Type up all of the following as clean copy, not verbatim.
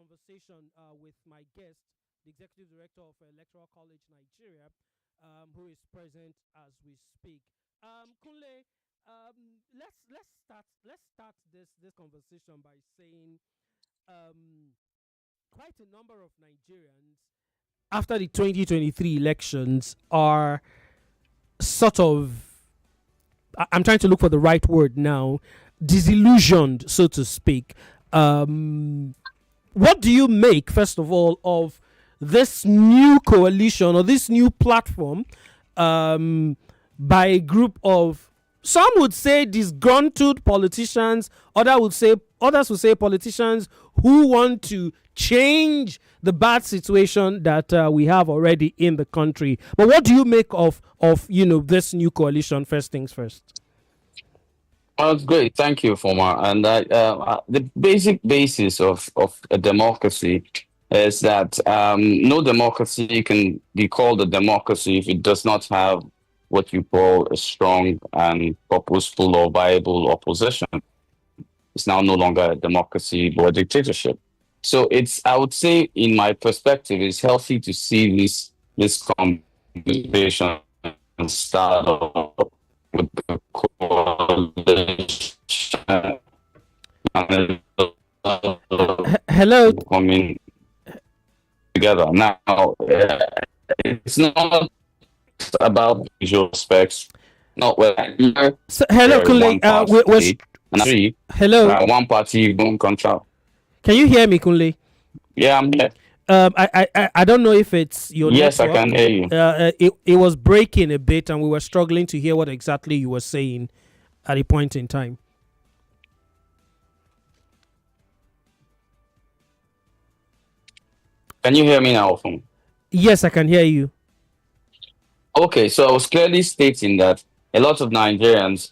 conversation with my guest, the executive director of Electoral College Nigeria, who is present as we speak. Kunle, let's start this conversation by saying quite a number of Nigerians after the 2023 elections are sort of, I'm trying to look for the right word now, disillusioned, so to speak. What do you make, first of all, of this new coalition or this new platform by a group of, some would say disgruntled politicians, others would say politicians who want to change the bad situation that we have already in the country? But what do you make of this new coalition? First things first. That's great. Thank you, Former. And the basic basis of a democracy is that no democracy can be called a democracy if it does not have what you call a strong and purposeful or viable opposition. It's now no longer a democracy but a dictatorship. So I would say, in my perspective, it's healthy to see this conversation start off with the coalition Hello. coming together. Now, it's not about visual specs. Not well. So, hello, Kunle. Hello. One party, one contract. Can you hear me, Kunle? Yeah, I'm here. I don't know if it's your Yes, network. I can hear you. It was breaking a bit, and we were struggling to hear what exactly you were saying at a point in time. Can you hear me now, Ofum? Yes, I can hear you. Okay, so I was clearly stating that a lot of Nigerians,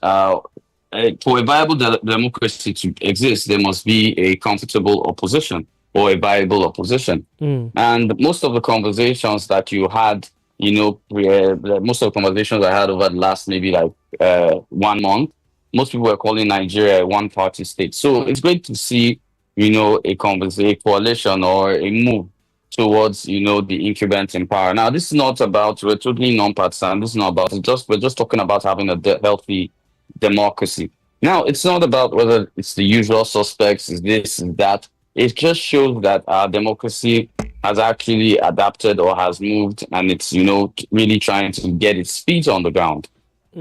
for a viable democracy to exist, there must be a comfortable opposition or a viable opposition. And most of the conversations that you had, most of the conversations I had over the last maybe 1 month, most people were calling Nigeria a one-party state. So it's great to see, a coalition or a move towards, the incumbent in power. Now, this is not about, we're totally non-partisan. This is not about, we're just talking about having a healthy democracy. Now, it's not about whether it's the usual suspects, is this, is that. It just shows that our democracy has actually adapted or has moved, and it's, really trying to get its feet on the ground.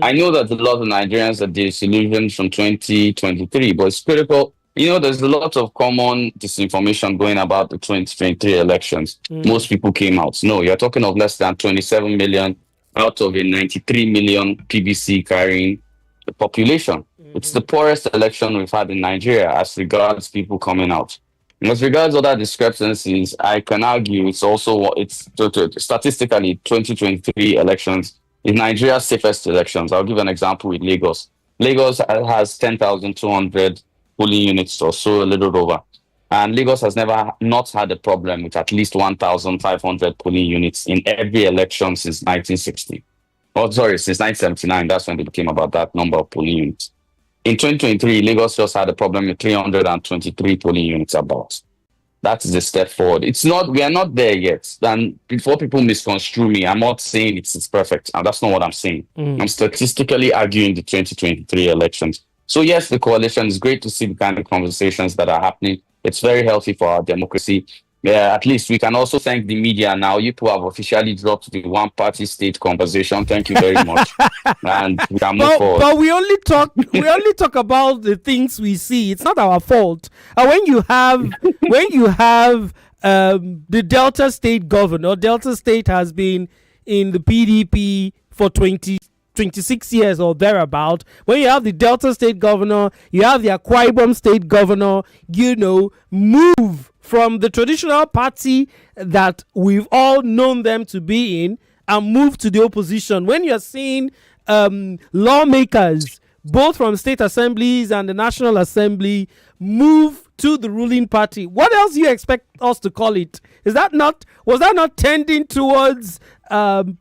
I know that a lot of Nigerians are disillusioned from 2023, but it's critical. There's a lot of common disinformation going about the 2023 elections. Most people came out. No, you're talking of less than 27 million out of a 93 million PBC carrying the population. It's the poorest election we've had in Nigeria as regards people coming out. And as regards other discrepancies, I can argue statistically 2023 elections is Nigeria's safest elections. I'll give an example with Lagos. Lagos has 10,200 polling units or so, a little over. And Lagos has never not had a problem with at least 1,500 polling units in every election since 1960. Oh, sorry, since 1979. That's when they became about that number of polling units. In 2023, Lagos just had a problem with 323 polling units about. That is a step forward. We are not there yet. And before people misconstrue me, I'm not saying it's perfect. And that's not what I'm saying. I'm statistically arguing the 2023 elections. So yes, the coalition is great to see the kind of conversations that are happening. It's very healthy for our democracy. At least we can also thank the media now. You people have officially dropped the one-party state conversation. Thank you very much. And we can move forward. But we only talk about the things we see. It's not our fault. And when you have the Delta State governor, Delta State has been in the PDP for 26 years or thereabout. When you have the Delta State governor, you have the Akwa Ibom State governor, move from the traditional party that we've all known them to be in and move to the opposition. When you're seeing lawmakers, both from state assemblies and the National Assembly, move to the ruling party, what else do you expect us to call it? Was that not tending towards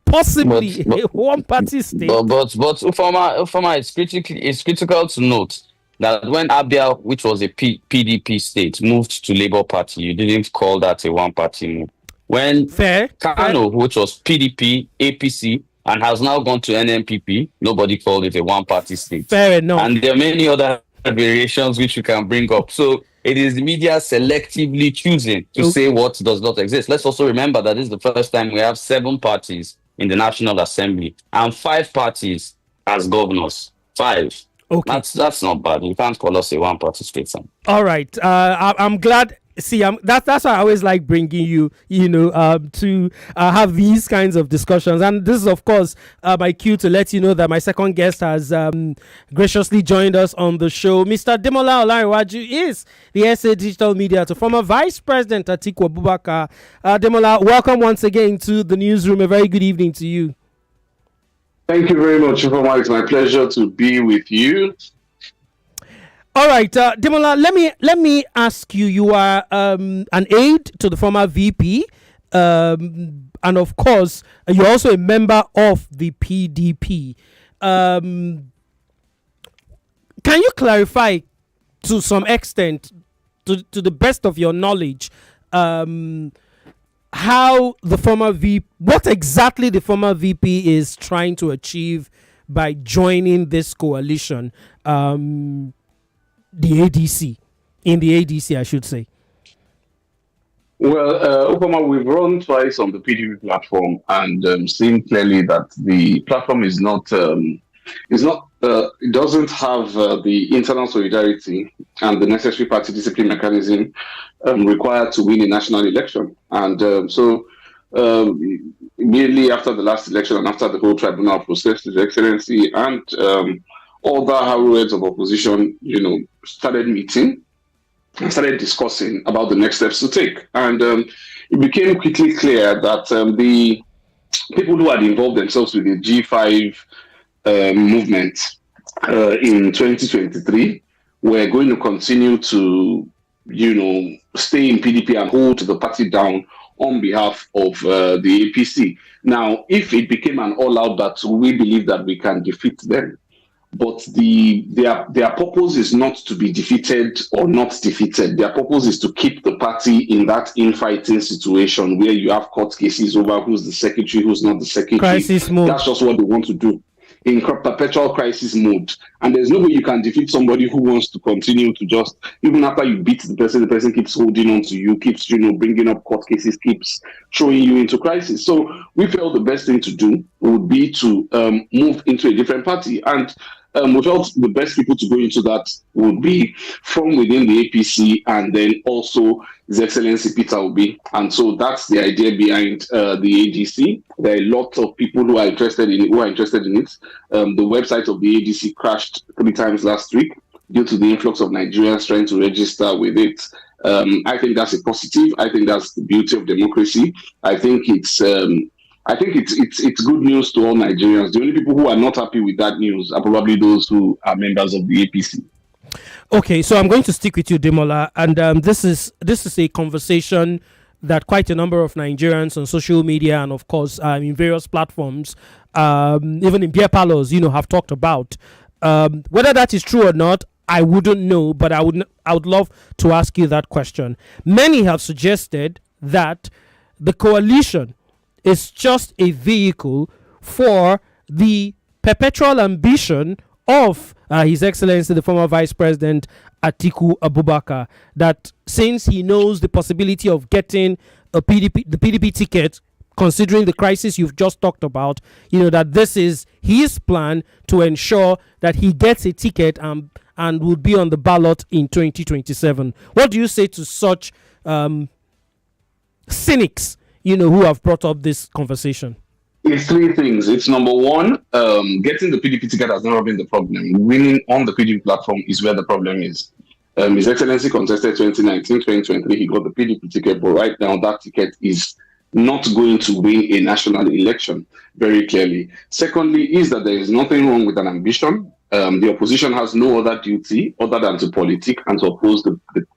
possibly a one-party state? But Ufuoma, it's critical to note that when Abia, which was a PDP state, moved to Labour Party, you didn't call that a one-party move. When Fair. Kano, which was PDP, APC, and has now gone to NNPP, nobody called it a one-party state. Fair enough. And there are many other variations which we can bring up. So it is the media selectively choosing to say what does not exist. Let's also remember that this is the first time we have 7 parties in the National Assembly and 5 parties as governors. 5. Okay. That's not bad. You can't call us a one-party state. All right. I'm glad. See, that's why I always like bringing you, to have these kinds of discussions. And this is, of course, my cue to let you know that my second guest has graciously joined us on the show. Mr. Demola Olariwaju is the SA Digital Media to former Vice President Atiku Abubakar. Demola, welcome once again to the newsroom. A very good evening to you. Thank you very much, Ufuoma. It's my pleasure to be with you. All right, Demola, let me ask you. You are an aide to the former VP, and of course, you're also a member of the PDP. Can you clarify, to some extent, to the best of your knowledge, how the former VP, what exactly the former VP is trying to achieve by joining this coalition? The ADC, I should say. Well, Ufuoma, we've run twice on the PDP platform and seen clearly that the platform is not, it doesn't have the internal solidarity and the necessary party discipline mechanism required to win a national election. And so immediately after the last election and after the whole tribunal process, His Excellency and all the heads of opposition, started meeting and started discussing about the next steps to take. And it became quickly clear that the people who had involved themselves with the G5 movement in 2023 were going to continue to, stay in PDP and hold the party down on behalf of the APC. Now, if it became an all-out battle, we believe that we can defeat them. But their purpose is not to be defeated or not defeated. Their purpose is to keep the party in that infighting situation where you have court cases over who's the secretary, who's not the secretary. Crisis mode. That's just what they want to do, in perpetual crisis mode. And there's no way you can defeat somebody who wants to continue to just, even after you beat the person keeps holding on to you, keeps bringing up court cases, keeps throwing you into crisis. So we felt the best thing to do would be to move into a different party. And we felt the best people to go into that would be from within the APC and then also His Excellency Peter Obi. And so that's the idea behind the ADC. There are a lot of people who are interested in it. The website of the ADC crashed 3 times last week due to the influx of Nigerians trying to register with it. I think that's a positive. I think that's the beauty of democracy. I think it's good news to all Nigerians. The only people who are not happy with that news are probably those who are members of the APC. Okay, so I'm going to stick with you, Demola, and this is a conversation that quite a number of Nigerians on social media and, of course, in various platforms, even in beer parlors, have talked about. Whether that is true or not, I wouldn't know, but I would love to ask you that question. Many have suggested that the coalition is just a vehicle for the perpetual ambition of His Excellency, the former Vice President Atiku Abubakar, that since he knows the possibility of getting the PDP ticket, considering the crisis you've just talked about, that this is his plan to ensure that he gets a ticket and will be on the ballot in 2027. What do you say to such cynics, who have brought up this conversation? It's 3 things. It's number 1, getting the PDP ticket has never been the problem. Winning on the PDP platform is where the problem is. His Excellency contested 2019, 2023, he got the PDP ticket, but right now that ticket is not going to win a national election, very clearly. Secondly, is that there is nothing wrong with an ambition. The opposition has no other duty other than to politic and to oppose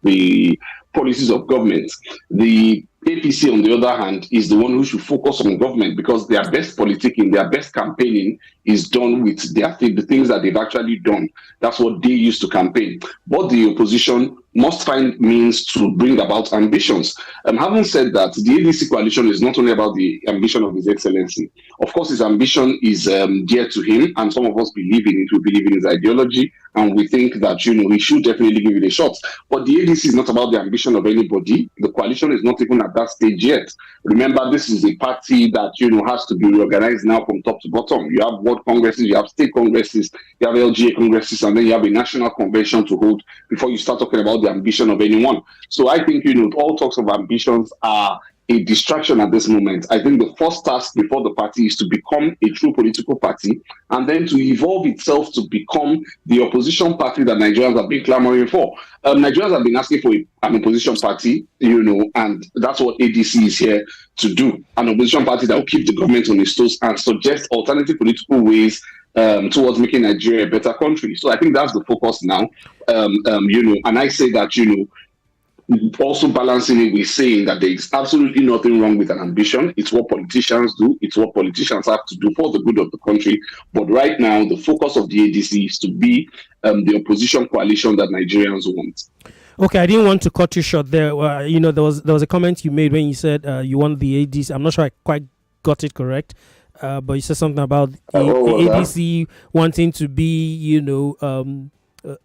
the policies of government. The APC, on the other hand, is the one who should focus on government, because their best politicking, their best campaigning is done with the things that they've actually done. That's what they used to campaign. But the opposition must find means to bring about ambitions. Having said that, the ADC coalition is not only about the ambition of His Excellency. Of course, his ambition is dear to him, and some of us believe in it. We believe in his ideology, and we think that he should definitely give it a shot. But the ADC is not about the ambition of anybody. The coalition is not even at that stage yet. Remember, this is a party that has to be reorganized now from top to bottom. You have world congresses, you have state congresses, you have LGA congresses, and then you have a national convention to hold before you start talking about the ambition of anyone. So I think all talks of ambitions are a distraction at this moment. I think the first task before the party is to become a true political party, and then to evolve itself to become the opposition party that Nigerians have been clamoring for. Nigerians have been asking for an opposition party, and that's what ADC is here to do. An opposition party that will keep the government on its toes and suggest alternative political ways towards making Nigeria a better country. So I think that's the focus now. And I say that, also balancing it with saying that there is absolutely nothing wrong with an ambition. It's what politicians do. It's what politicians have to do for the good of the country. But right now, the focus of the ADC is to be the opposition coalition that Nigerians want. Okay, I didn't want to cut you short there. There was a comment you made when you said you want the ADC. I'm not sure I quite got it correct. But you said something about the ADC wanting to be,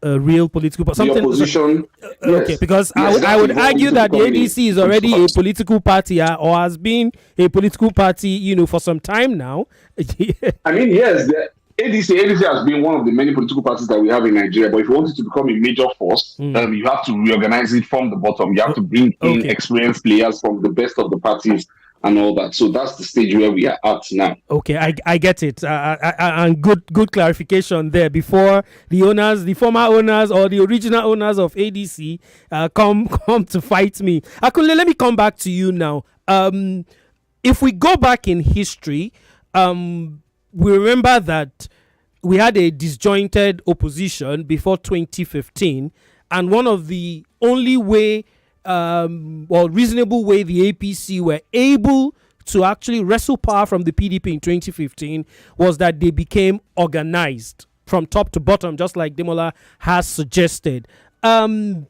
a real political party. The opposition. Okay, because I would argue that the ADC is already a political party or has been a political party, for some time now. I mean, yes, the ADC has been one of the many political parties that we have in Nigeria. But if you want it to become a major force, you have to reorganize it from the bottom. You have to bring in experienced players from the best of the parties and all that. So that's the stage where we are at now. Okay, I get it. And good clarification there before the former owners or the original owners of ADC come to fight me. Akunle, let me come back to you now. If we go back in history, we remember that we had a disjointed opposition before 2015, and one of the only reasonable way the APC were able to actually wrestle power from the PDP in 2015 was that they became organized from top to bottom, just like Demola has suggested. When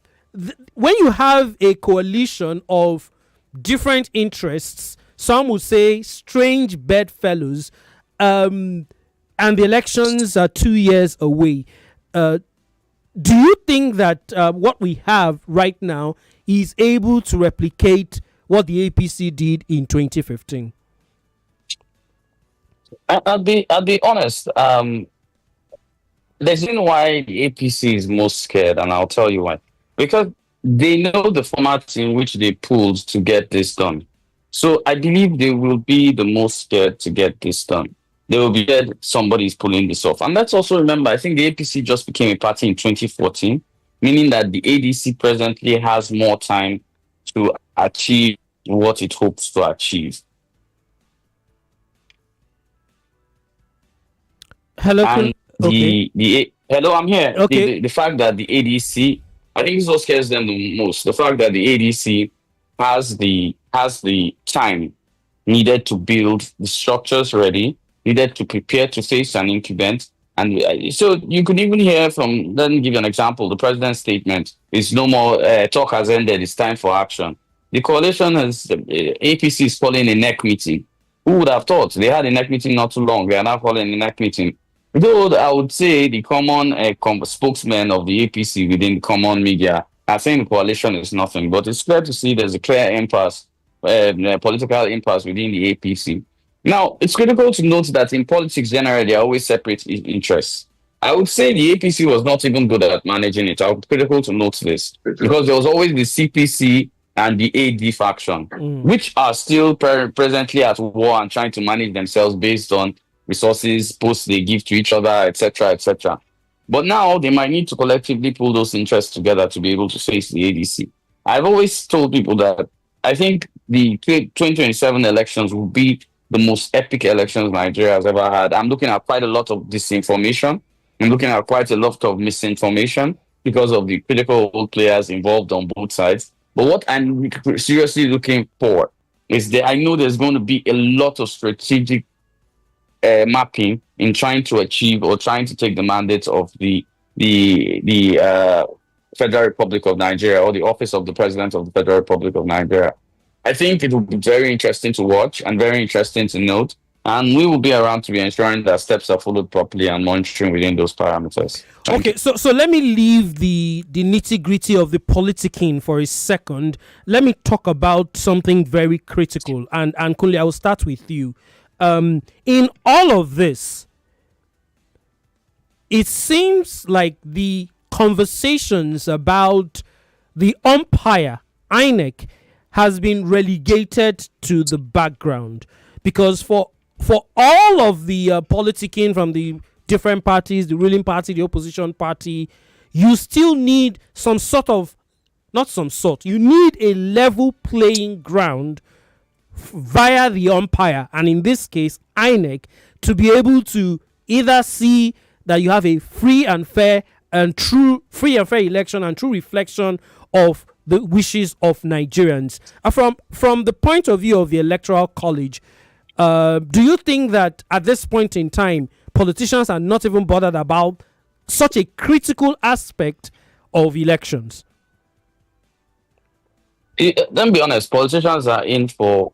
you have a coalition of different interests, some would say strange bedfellows, and the elections are 2 years away, do you think that what we have right now is able to replicate what the APC did in 2015? I'll be honest. The reason why the APC is most scared, and I'll tell you why. Because they know the format in which they pulled to get this done. So I believe they will be the most scared to get this done. They will be scared somebody's pulling this off. And let's also remember, I think the APC just became a party in 2014, meaning that the ADC presently has more time to achieve what it hopes to achieve. Hello, and hello, I'm here. Okay. The fact that the ADC, I think this is what scares them the most. The fact that the ADC has the time needed to build the structures ready, needed to prepare to face an incumbent. And so you could even hear from, let me give you an example, the president's statement is no more, talk has ended, it's time for action. The coalition APC is calling a NEC meeting. Who would have thought? They had a NEC meeting not too long, they are now calling a NEC meeting. Though I would say the common spokesman of the APC within common media are saying the coalition is nothing, but it's clear to see there's a clear impasse, political impasse within the APC. Now, it's critical to note that in politics generally, there are always separate interests. I would say the APC was not even good at managing it. It's critical to note this because there was always the CPC and the AD faction, which are still presently at war and trying to manage themselves based on resources, posts they give to each other, etc., etc. But now they might need to collectively pull those interests together to be able to face the ADC. I've always told people that I think the 2027 elections will be the most epic elections Nigeria has ever had. I'm looking at quite a lot of disinformation. I'm looking at quite a lot of misinformation because of the critical players involved on both sides. But what I'm seriously looking for is that I know there's going to be a lot of strategic mapping in trying to achieve or trying to take the mandate of the Federal Republic of Nigeria, or the office of the President of the Federal Republic of Nigeria. I think it will be very interesting to watch and very interesting to note. And we will be around to be ensuring that steps are followed properly and monitoring within those parameters. Thank you. So let me leave the nitty gritty of the politicking for a second. Let me talk about something very critical. And Kunle, I will start with you. In all of this, it seems like the conversations about the umpire, INEC, has been relegated to the background, because for all of the politicking from the different parties, the ruling party, the opposition party, you still need you need a level playing ground via the umpire, and in this case INEC, to be able to either see that you have a free and fair election and true reflection of the wishes of Nigerians. From the point of view of the Electoral College, do you think that at this point in time politicians are not even bothered about such a critical aspect of elections? Let me be honest, politicians are in for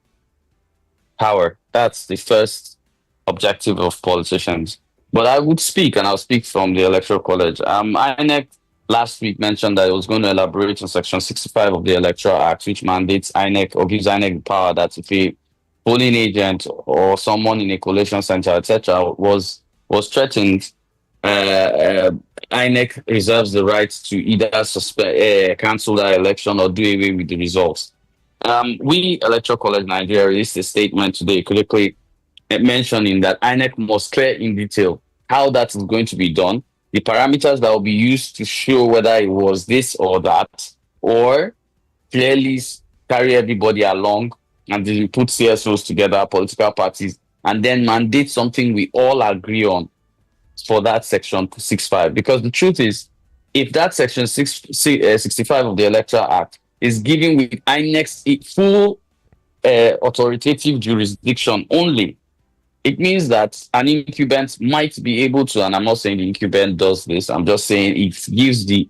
power. That's the first objective of politicians. But I would speak, and I'll speak from the Electoral College. INEC last week mentioned that it was going to elaborate on Section 65 of the Electoral Act, which mandates INEC or gives INEC the power that if a polling agent or someone in a collation center, etc., was threatened, INEC reserves the right to either cancel that election or do away with the results. We, Electoral College Nigeria, released a statement today quickly mentioning that INEC must clear in detail how that is going to be done, the parameters that will be used to show whether it was this or that, or clearly carry everybody along and then put CSOs together, political parties, and then mandate something we all agree on for that Section 65. Because the truth is, if that Section 65 of the Electoral Act is given with INEC's full authoritative jurisdiction only, it means that an incumbent might be able to, and I'm not saying the incumbent does this, I'm just saying it gives the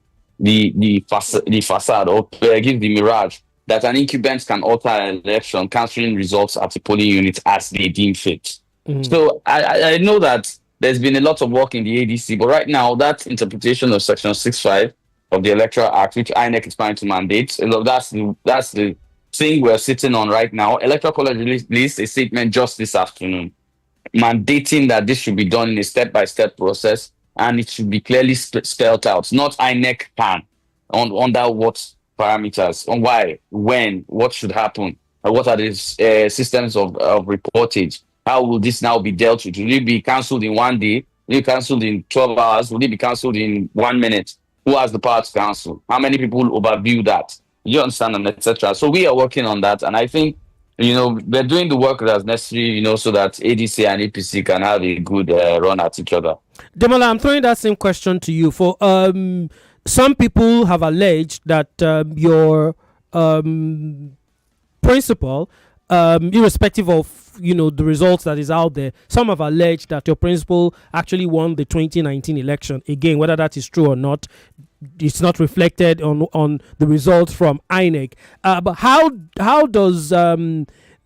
facade, or gives the mirage that an incumbent can alter an election, cancelling results at the polling unit as they deem fit. So I know that there's been a lot of work in the ADC, but right now that interpretation of Section 65 of the Electoral Act, which INEC is trying to mandate, that's the thing we're sitting on right now. Electoral College released a statement just this afternoon, mandating that this should be done in a step-by-step process, and it should be clearly spelled out. Not INEC can, under what parameters, on why, when, what should happen, what are the systems of reportage, how will this now be dealt with? Will it be cancelled in 1 day? Will it be cancelled in 12 hours? Will it be cancelled in 1 minute? Who has the power to cancel? How many people will overview that? You understand, and etc. So we are working on that, and I think we're doing the work that's necessary, so that ADC and APC can have a good run at each other. Demola, I'm throwing that same question to you. For some people have alleged that your principal, irrespective of the results that is out there, some have alleged that your principal actually won the 2019 election. Again, whether that is true or not, it's not reflected on the results from INEC. But how does the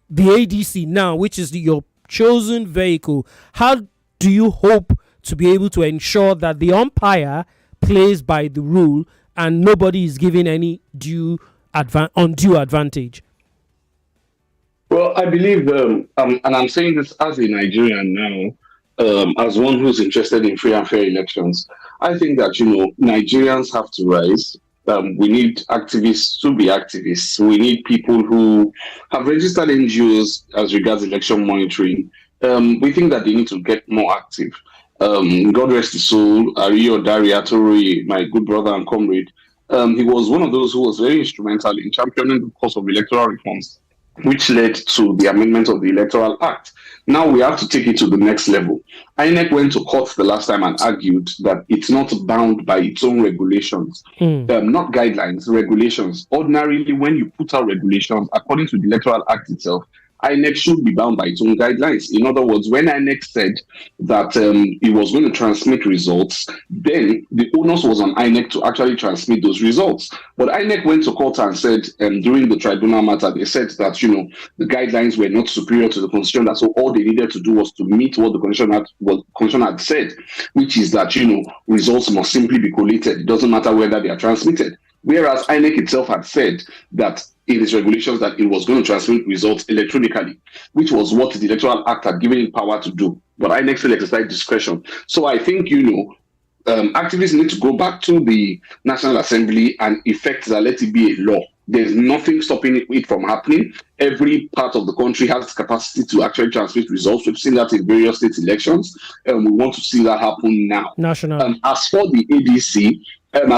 ADC now, which is your chosen vehicle, how do you hope to be able to ensure that the umpire plays by the rule and nobody is given any undue advantage? Well, I believe, and I'm saying this as a Nigerian now, as one who's interested in free and fair elections, I think that, Nigerians have to rise. We need activists to be activists. We need people who have registered NGOs as regards election monitoring. We think that they need to get more active. God rest his soul, Ario Dariatori, my good brother and comrade, he was one of those who was very instrumental in championing the cause of electoral reforms which led to the amendment of the Electoral Act. Now we have to take it to the next level. INEC went to court the last time and argued that it's not bound by its own regulations, not guidelines, regulations. Ordinarily, when you put out regulations, according to the Electoral Act itself, INEC should be bound by its own guidelines. In other words, when INEC said that it was going to transmit results, then the onus was on INEC to actually transmit those results. But INEC went to court and said, during the tribunal matter, they said that, the guidelines were not superior to the Constitution, that so all they needed to do was to meet what the Constitution had said, which is that, results must simply be collated. It doesn't matter whether they are transmitted. Whereas INEC itself had said that in its regulations that it was going to transmit results electronically, which was what the Electoral Act had given it power to do. But INEC still exercised discretion. So I think, activists need to go back to the National Assembly and effect that let it be a law. There's nothing stopping it from happening. Every part of the country has the capacity to actually transmit results. We've seen that in various state elections, and we want to see that happen now. National. As for the ADC, and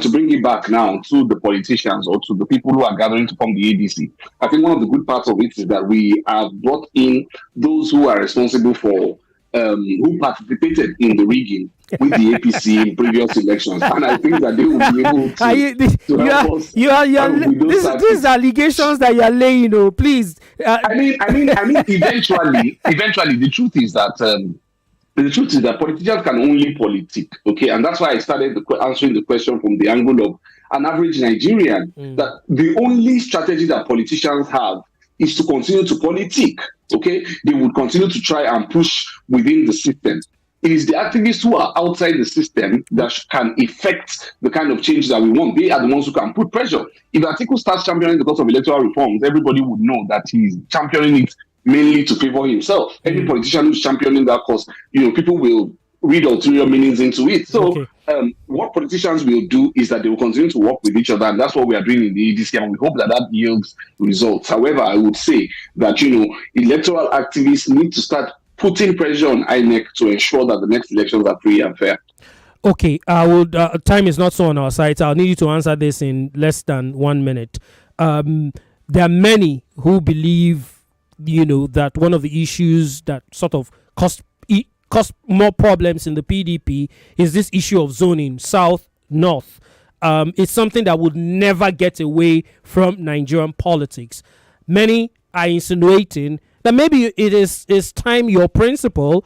to bring it back now to the politicians or to the people who are gathering to form the ADC, I think one of the good parts of it is that we have brought in those who are responsible for who participated in the rigging with the APC in previous elections, and I think that they will be able to help us. These allegations that you are laying, please. I mean, eventually, the truth is that politicians can only politic, okay? And that's why I started answering the question from the angle of an average Nigerian, that the only strategy that politicians have is to continue to politic, okay? They would continue to try and push within the system. It is the activists who are outside the system that can effect the kind of change that we want. They are the ones who can put pressure. If Atiku starts championing the cause of electoral reforms, everybody would know that he's championing it mainly to favor himself. Any politician who's championing that cause, people will read ulterior meanings into it. So what politicians will do is that they will continue to work with each other, and that's what we are doing in the EDC, and we hope that yields results. However, I would say that, electoral activists need to start putting pressure on INEC to ensure that the next elections are free and fair. Okay, time is not so on our side. I'll need you to answer this in less than 1 minute. There are many who believe that one of the issues that sort of cost more problems in the PDP is this issue of zoning, south, north. It's something that would never get away from Nigerian politics. Many are insinuating that maybe it is time your principal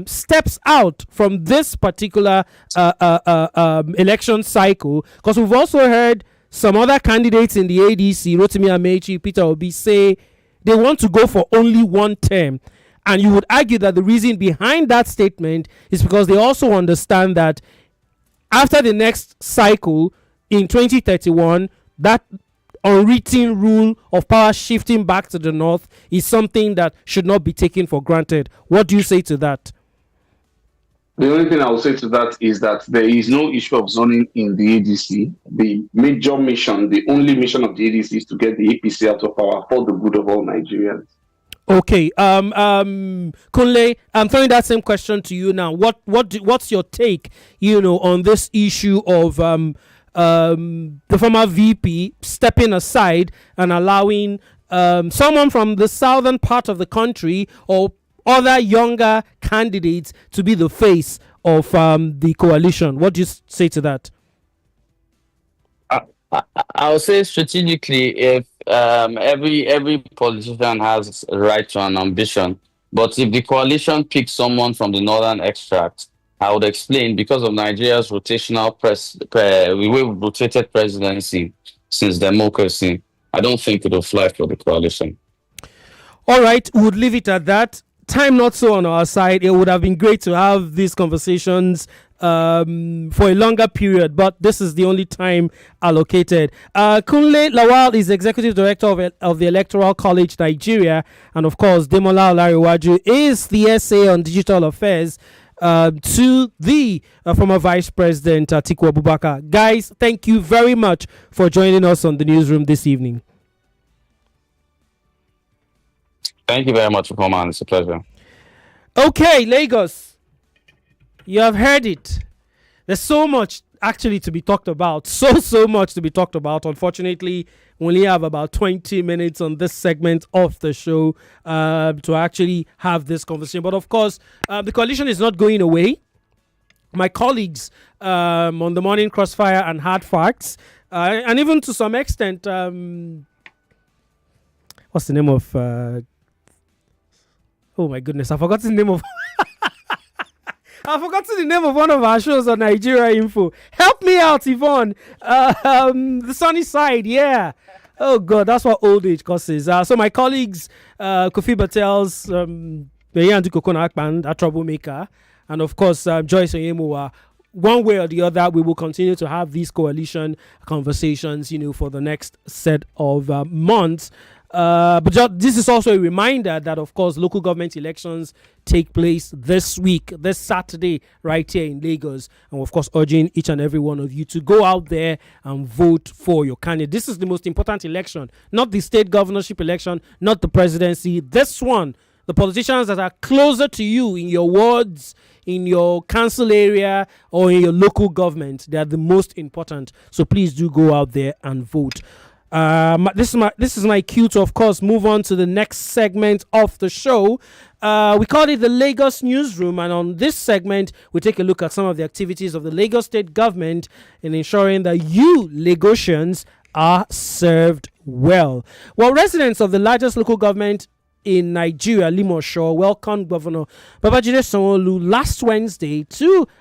steps out from this particular election cycle, because we've also heard some other candidates in the ADC, Rotimi Amechi, Peter Obi, say they want to go for only one term. And you would argue that the reason behind that statement is because they also understand that after the next cycle in 2031, that unwritten rule of power shifting back to the north is something that should not be taken for granted. What do you say to that? The only thing I will say to that is that there is no issue of zoning in the ADC. The major mission, the only mission of the ADC is to get the APC out of power for the good of all Nigerians. Okay, Kunle, I'm throwing that same question to you now. What's your take, on this issue of the former VP stepping aside and allowing someone from the southern part of the country or other younger candidates to be the face of the coalition? What do you say to that? I would say strategically, if every politician has a right to an ambition, but if the coalition picks someone from the northern extract, I would explain, because of Nigeria's rotational we've rotated presidency since democracy, I don't think it will fly for the coalition. All right, we would leave it at that. Time not so on our side. It would have been great to have these conversations for a longer period, but this is the only time allocated. Kunle Lawal is Executive Director of the Electoral College Nigeria, and of course, Demola Olariwaju is the SA on Digital Affairs to the former Vice President Atiku Abubakar. Guys, thank you very much for joining us on the newsroom this evening. Thank you very much for coming on. It's a pleasure. Okay, Lagos, you have heard it. There's so much actually to be talked about. So much to be talked about. Unfortunately, we only have about 20 minutes on this segment of the show to actually have this conversation. But of course, the coalition is not going away. My colleagues on the Morning Crossfire and Hard Facts, and even to some extent, what's the name of? Oh my goodness, I forgot the name of. I forgot the name of one of our shows on Nigeria Info. Help me out, Yvonne. The Sunny Side, yeah. Oh God, that's what old age causes. So my colleagues, Kofi Batel's Beyandu Kokona Akpan, a troublemaker, and of course Joyce Onyemowa. One way or the other, we will continue to have these coalition conversations, for the next set of months. But this is also a reminder that, of course, local government elections take place this week, this Saturday, right here in Lagos. And, of course, urging each and every one of you to go out there and vote for your candidate. This is the most important election, not the state governorship election, not the presidency. This one, the politicians that are closer to you in your wards, in your council area, or in your local government, they are the most important. So please do go out there and vote. This is my cue to, of course, move on to the next segment of the show. We call it the Lagos Newsroom, and on this segment, we take a look at some of the activities of the Lagos state government in ensuring that you Lagosians are served well. Well, residents of the largest local government in Nigeria, Limosho, welcomed Governor Babajide Sanwo-Olu last Wednesday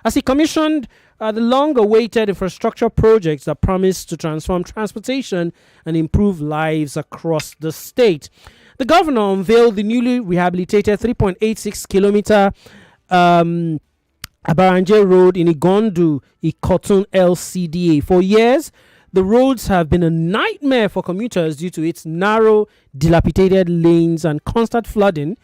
as he commissioned the long-awaited infrastructure projects that promise to transform transportation and improve lives across the state. The governor unveiled the newly rehabilitated 3.86-kilometer Abaranje Road in Igondu, Ikotun LCDA. For years, the roads have been a nightmare for commuters due to its narrow, dilapidated lanes and constant flooding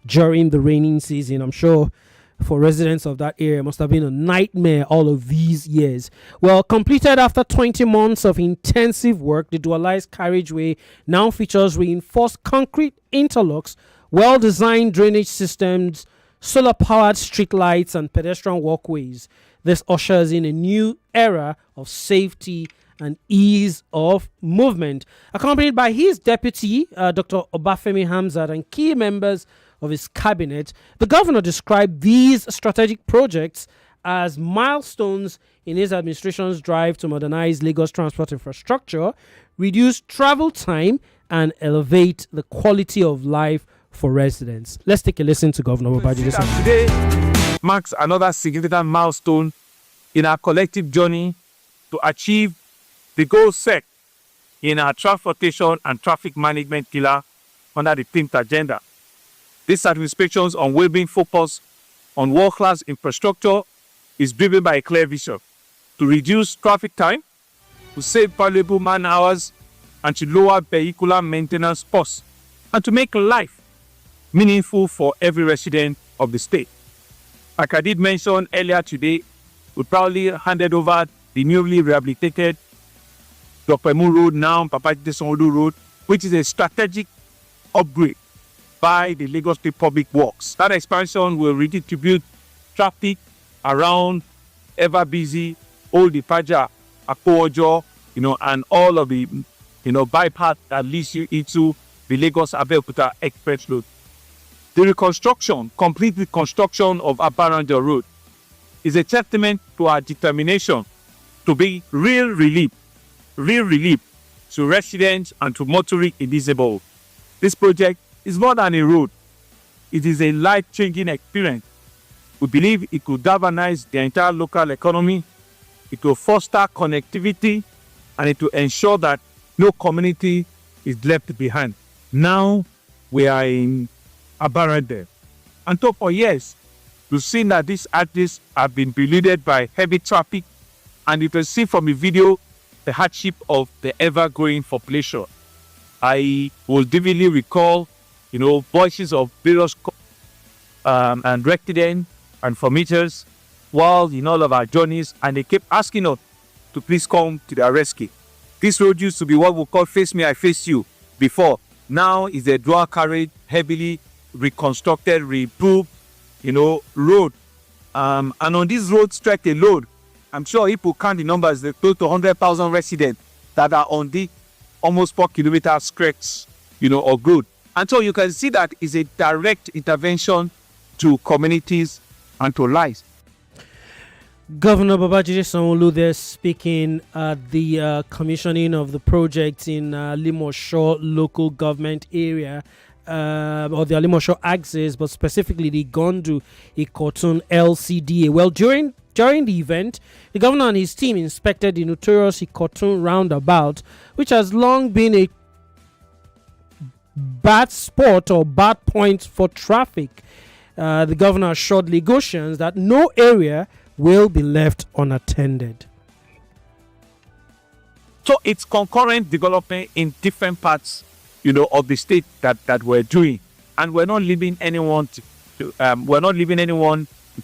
during the raining season. I'm sure for residents of that area, it must have been a nightmare all of these years. Well, completed after 20 months of intensive work, the dualized carriageway now features reinforced concrete interlocks, well-designed drainage systems, solar-powered streetlights, and pedestrian walkways. This ushers in a new era of safety and ease of movement. Accompanied by his deputy, Dr. Obafemi Hamzat, and key members of his cabinet, the governor described these strategic projects as milestones in his administration's drive to modernize Lagos transport infrastructure, reduce travel time, and elevate the quality of life for residents. Let's take a listen to Governor Babajide. Today marks another significant milestone in our collective journey to achieve the goal set in our transportation and traffic management pillar under the PIMT agenda. This administration's unwavering focus on world-class infrastructure is driven by a clear vision to reduce traffic time, to save valuable man hours, and to lower vehicular maintenance costs, and to make life meaningful for every resident of the state. Like I did mention earlier today, we proudly handed over the newly rehabilitated Dr. Emu Road, now Babajide Sanwo-Olu Road, which is a strategic upgrade by the Lagos State Public Works. That expansion will redistribute traffic around ever busy Old Ipaja, Akpo-Ojo, and all of the, bypass that leads you into the Lagos-Abeokuta Express Road. The complete reconstruction of Abaranja Road is a testament to our determination to be real relief to residents and to motorists disabled. This project is more than a road. It is a life-changing experience. We believe it could galvanize the entire local economy, it will foster connectivity, and it will ensure that no community is left behind. Now we are in Abarande. And so for years, we've seen that these artists have been belittled by heavy traffic, and you can see from the video the hardship of the ever-growing population. I will vividly recall, voices of various and residents and commuters while in all of our journeys, and they kept asking us to please come to their rescue. This road used to be what we call face me, I face you before. Now is a dual carriage, heavily reconstructed, reproved, road. And on this road stretch alone, I'm sure if we count the numbers, there's close to 100,000 residents that are on the almost 4-kilometer stretch, of road. And so you can see that is a direct intervention to communities and to lives. Governor Babajide Sanwo-Olu there speaking at the commissioning of the project in Limosho local government area, or the Limosho axis, but specifically the Gondu Ikotun LCDA. Well, during the event, the governor and his team inspected the notorious Ikotun roundabout, which has long been a bad spot or bad point for traffic. The governor assured Lagosians that no area will be left unattended. So it's concurrent development in different parts, of the state that we're doing, and we're not leaving anyone to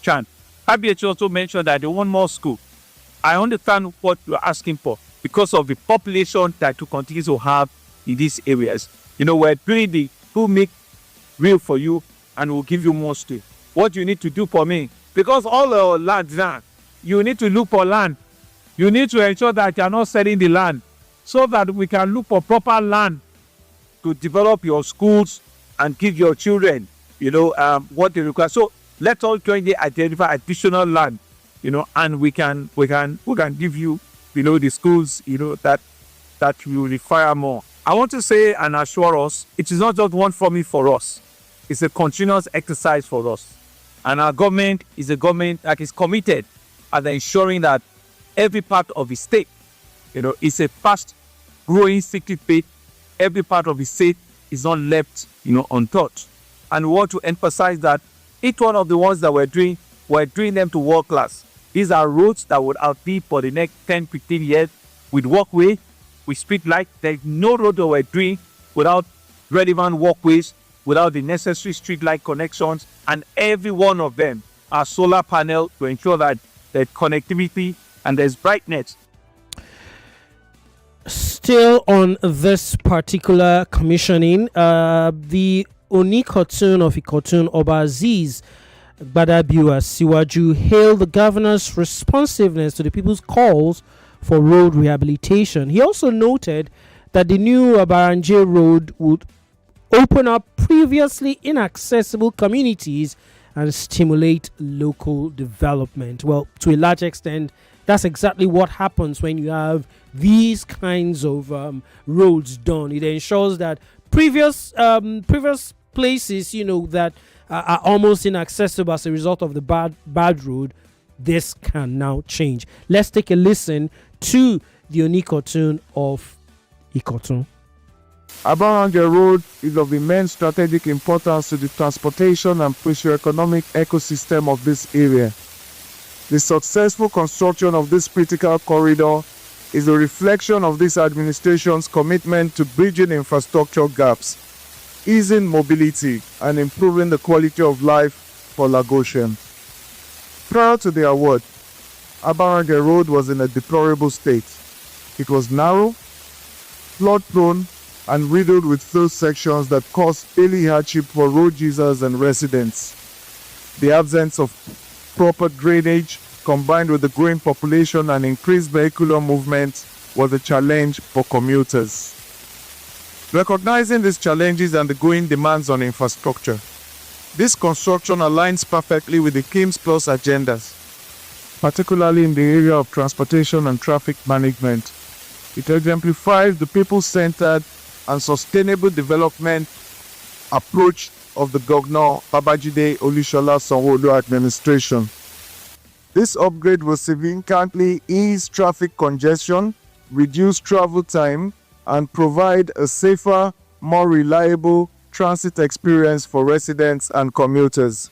chance. IBH also mentioned that they want more school. I understand what you're asking for because of the population that we continue to have in these areas. We're doing the who make real for you and we'll give you more stay. What you need to do for me, because all our land now, you need to look for land. You need to ensure that you're not selling the land so that we can look for proper land to develop your schools and give your children, what they require. So let's all jointly identify additional land, and we can give you, the schools, that will require more. I want to say and assure us, it is not just one formula for us. It's a continuous exercise for us. And our government is a government that is committed at ensuring that every part of the state, is a fast-growing city state. Every part of the state is not left, untouched. And we want to emphasize that each one of the ones that we're doing them to world class. These are roads that would outlive for the next 10, 15 years with walkway, with street light. There's no road that we're doing without relevant walkways, without the necessary street light connections, and every one of them are solar panel to ensure that there's connectivity and there's brightness. Still on this particular commissioning, the Onikotun of Ikotun, Oba Aziz Gbadabiu Siwaju, hailed the governor's responsiveness to the people's calls for road rehabilitation. He also noted that the new Abaranje Road would open up previously inaccessible communities and stimulate local development. Well, to a large extent, that's exactly what happens when you have these kinds of roads done. It ensures that previous places, that are almost inaccessible as a result of the bad road, this can now change. Let's take a listen to the Onikotun of Ikotun. Abaranje Road is of immense strategic importance to the transportation and socio-economic ecosystem of this area. The successful construction of this critical corridor is a reflection of this administration's commitment to bridging infrastructure gaps, easing mobility, and improving the quality of life for Lagosians. Prior to the award, Abaranje Road was in a deplorable state. It was narrow, flood-prone, and riddled with those sections that caused daily hardship for road users and residents. The absence of proper drainage, combined with the growing population and increased vehicular movement, was a challenge for commuters. Recognizing these challenges and the growing demands on infrastructure, this construction aligns perfectly with the KIMS Plus agendas, particularly in the area of transportation and traffic management. It exemplifies the people-centered and sustainable development approach of the Governor Babajide Olusola Sanwo-Olu administration. This upgrade will significantly ease traffic congestion, reduce travel time, and provide a safer, more reliable transit experience for residents and commuters.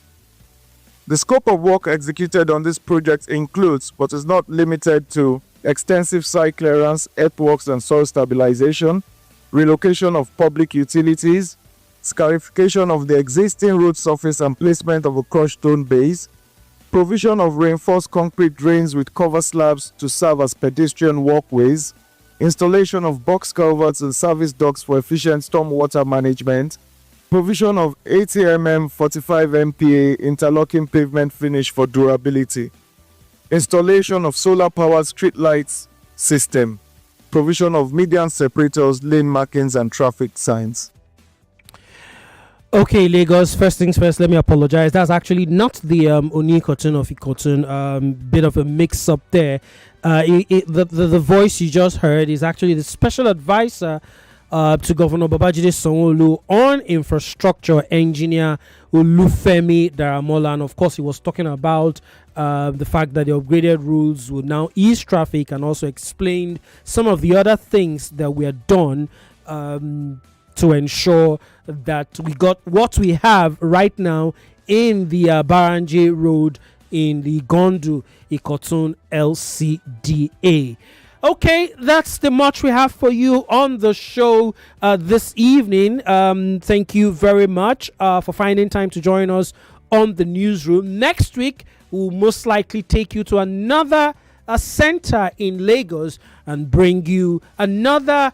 The scope of work executed on this project includes, but is not limited to, extensive site clearance, earthworks and soil stabilization, relocation of public utilities, scarification of the existing road surface and placement of a crushed stone base, provision of reinforced concrete drains with cover slabs to serve as pedestrian walkways, installation of box culverts and service docks for efficient stormwater management, provision of 80 mm 45 MPa interlocking pavement finish for durability. installation of solar-powered street lights system, provision of median separators, lane markings, and traffic signs. Okay, Lagos, first things first, let me apologize. That's actually not the Oni Cotton of Ikotun. Bit of a mix up there. The voice you just heard is actually the special advisor to Governor Babajide Sanwo-Olu on infrastructure, engineer Olufemi Daramola. And of course, he was talking about the fact that the upgraded rules will now ease traffic, and also explained some of the other things that were done to ensure that we got what we have right now in the Baranje Road in the Gondu Ikotun LCDA. Okay, that's the much we have for you on the show this evening. Thank you very much for finding time to join us on the newsroom. Next week, we'll most likely take you to another center in Lagos and bring you another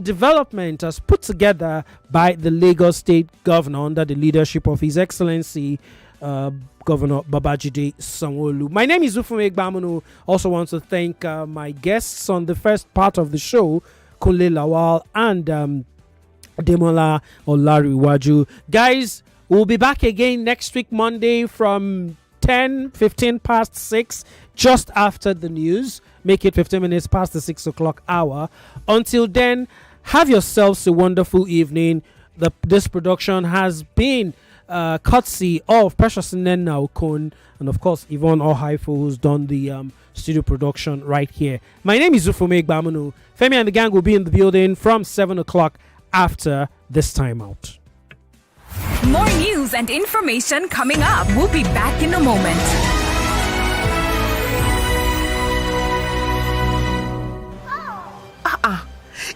development as put together by the Lagos State Governor under the leadership of His Excellency Governor Babajide Sanwo-Olu. My name is Ufuoma Egbamuno. Also want to thank my guests on the first part of the show, Kunle Lawal and Demola Olariwaju. Guys, we'll be back again next week, Monday, from 15 past 6, just after the news. Make it 15 minutes past the 6 o'clock hour. Until then, have yourselves a wonderful evening. This production has been courtesy of Precious Nena Okon and of course Yvonne Ohaifo, who's done the studio production right here. My name is Ufuoma Egbamuno. Femi and the gang will be in the building from 7 o'clock after this time out. More news and information coming up. We'll be back in a moment.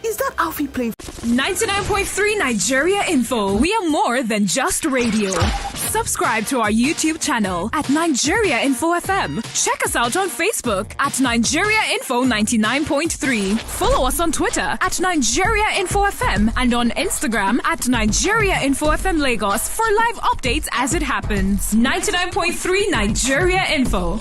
Is that Alfie playing? 99.3 Nigeria Info. We are more than just radio. Subscribe to our YouTube channel at Nigeria Info FM. Check us out on Facebook at Nigeria Info 99.3. Follow us on Twitter at Nigeria Info FM and on Instagram at Nigeria Info FM Lagos for live updates as it happens. 99.3 Nigeria Info.